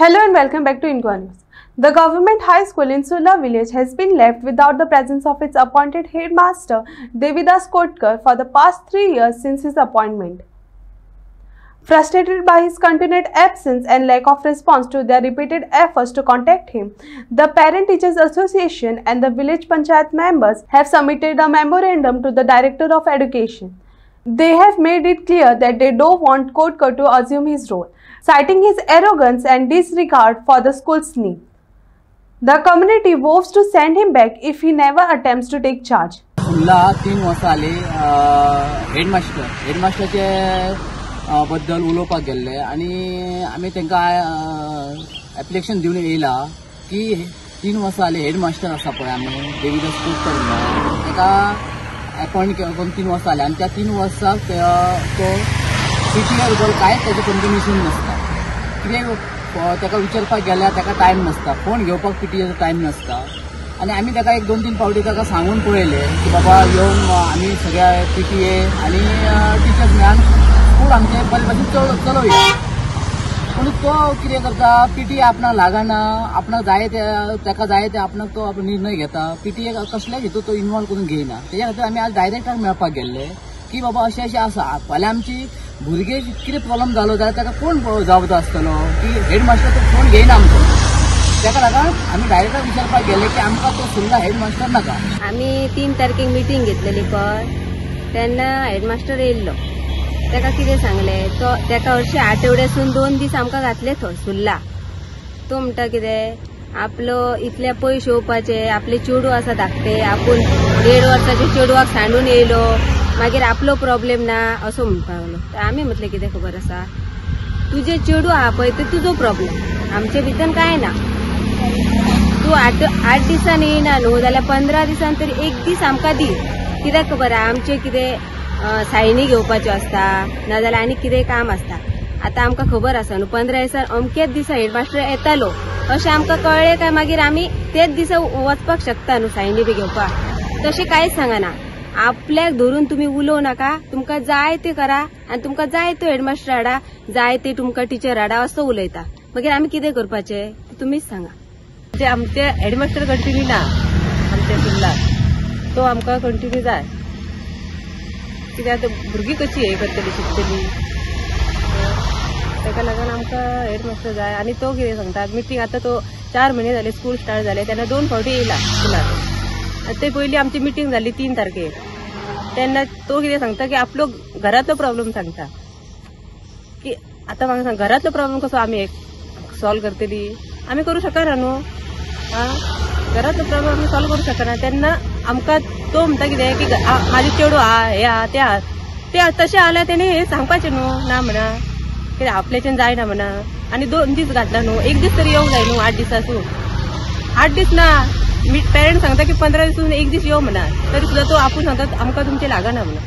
Hello and welcome back to Inqua News. The government high school in Sulla village has been left without the presence of its appointed headmaster Devidas Kotkar for the past 3 years since his appointment. Frustrated by his continued absence and lack of response to their repeated efforts to contact him, the Parent Teachers Association and the village panchayat members have submitted a memorandum to the Director of Education. They have made it clear that they don't want Kotkar to assume his role, citing his arrogance and disregard for the school's need. The community vows to send him back if he never attempts to take charge. 3 वर्सां आली हेडमास्टरचे बद्दल उलोवपाक गेल्ले आनी आमी तांकां application दिवन येयला की 3 वर्सां आली हेडमास्टर आसा पळय आमी देविदास कोटकर म्हणून ताका अपॉइंट करून 3 वर्सां आली आनी त्या 3 वर्सांक तो PTA बद्दल कांयच ताचें कंटिन्युएशन नसता. कितें ताका विचारपाक गेल्यार ताका टायम नसता, फोन घेवपाक PTAचो टायम नसता. आनी आमी ताका 1-2-3 फावटी ताका सांगून पळयले की बाबा येवन आमी सगळ्या PTA आनी टिचर्स मेळून स्कूल आमचे बरे भाशेन चलोवया. पूण तो कितें करता, PTA आपणाक लागना, आपणाक जाय ताका जाय ते आपणाक तो निर्णय घेता. PTA कसल्याय हितून तो इन्वॉल्व करून घेयना. तेच्या खातीर आमी आज डायरेक्टराक मेळपाक गेल्ले की बाबा अशें आसा, फाल्यां आमची भुरगे कितें प्रॉब्लम जालो जाल्यार ताका कोण जबाबदार आसतलो की हेडमास्टर तो फोन घेयना आमचो. ताका लागून आमी डायरेक्टराक विचारपाक गेले की आमकां तो सुद्दां हेडमास्टर नाका. आमी 3 तारखेक मिटींग घेतलेली पळय, तेन्ना हेडमास्टर येयल्लो. ताका कितें सांगलें, तो ताका हरशीं आठवड्यासून 2 दीस आमकां घातले थंय सुल्ला. तो म्हणटा कितें, आपलो इतले पयशे येवपाचे, आपले चेडू आसा धाकटे, आपूण 1.5 वर्साचे चेडवाक सांडून येयलो, मागीर आपलो प्रॉब्लेम ना असो म्हणपाक लागलो. आमी म्हटलें कितें खबर आसा, तुजे चेडू आहा पळय ते तुजो प्रॉब्लेम, आमचे भितर कांय ना. तूं 8 दिसान येयना न्हू जाल्यार 15 दिसान तरी 1 दीस आमकां दी. कित्याक खबर आहा, आमचे कितें सायनी घेवपाच्यो आसता नाजाल्यार आनी कितें काम आसता. आतां आमकां खबर आसा न्हू 15 दिसान अमकेच दिसा हेडमास्टर येतालो अशें आमकां कळ्ळें काय मागीर आमी तेच दिसा वचपाक शकता न्हू सायनी बी घेवपाक. तशें कांयच सांगना. आपल्याक धरून तुम्ही उलोव नाका, तुमकां जाय ते करा आनी तुमकां जाय तो हेडमास्टर हाडा, जाय ते तुमकां टिचर हाडा असो उलयता. मागीर आमी कितें करपाचें तुमीच सांगा. आमचे हेडमास्टर कंटिन्यू ना आमच्या स्कुलाक, तो आमकां कंटिन्यू जाय. कित्याक आतां भुरगीं कशी हे करतली शिकतली, ताका लागून आमकां हेडमास्टर जाय. आनी तो कितें सांगता, मिटींग आतां तो 4 म्हयने जाले स्कूल स्टार्ट जाले तेन्ना 2 फावटी येयला स्कुलाक. ते पयलीं आमची मिटींग जाली 3 तारखेक, तेन्ना तो कितें सांगता की आपलो घरातलो प्रॉब्लेम सांगता की आतां म्हाका सांग घरातलो प्रॉब्लेम कसो आमी सॉल्व करतली, आमी करूं शकना न्हू. घरातलो प्रॉब्लेम आमी सॉल्व करूं शकना. तेन्ना आमकां तो म्हणटा कितें की म्हाजे चेडू आहा, हे आहा ते आहा, ते तशें जाल्यार तेणी हे सांगपाचें न्हू ना म्हणा, कितें आपल्याच्यान जायना म्हणा. आनी 2 दीस घातला न्हू, 1 दीस तरी येवंक जाय न्हू. 8 दिसासून 8 दीस ना, पेरेंट्स सांगता की 15 दिसून 1 दीस येऊ म्हणा, तरी सुद्धा तो आपूण सांगता आमकां तुमचे लागना म्हणा.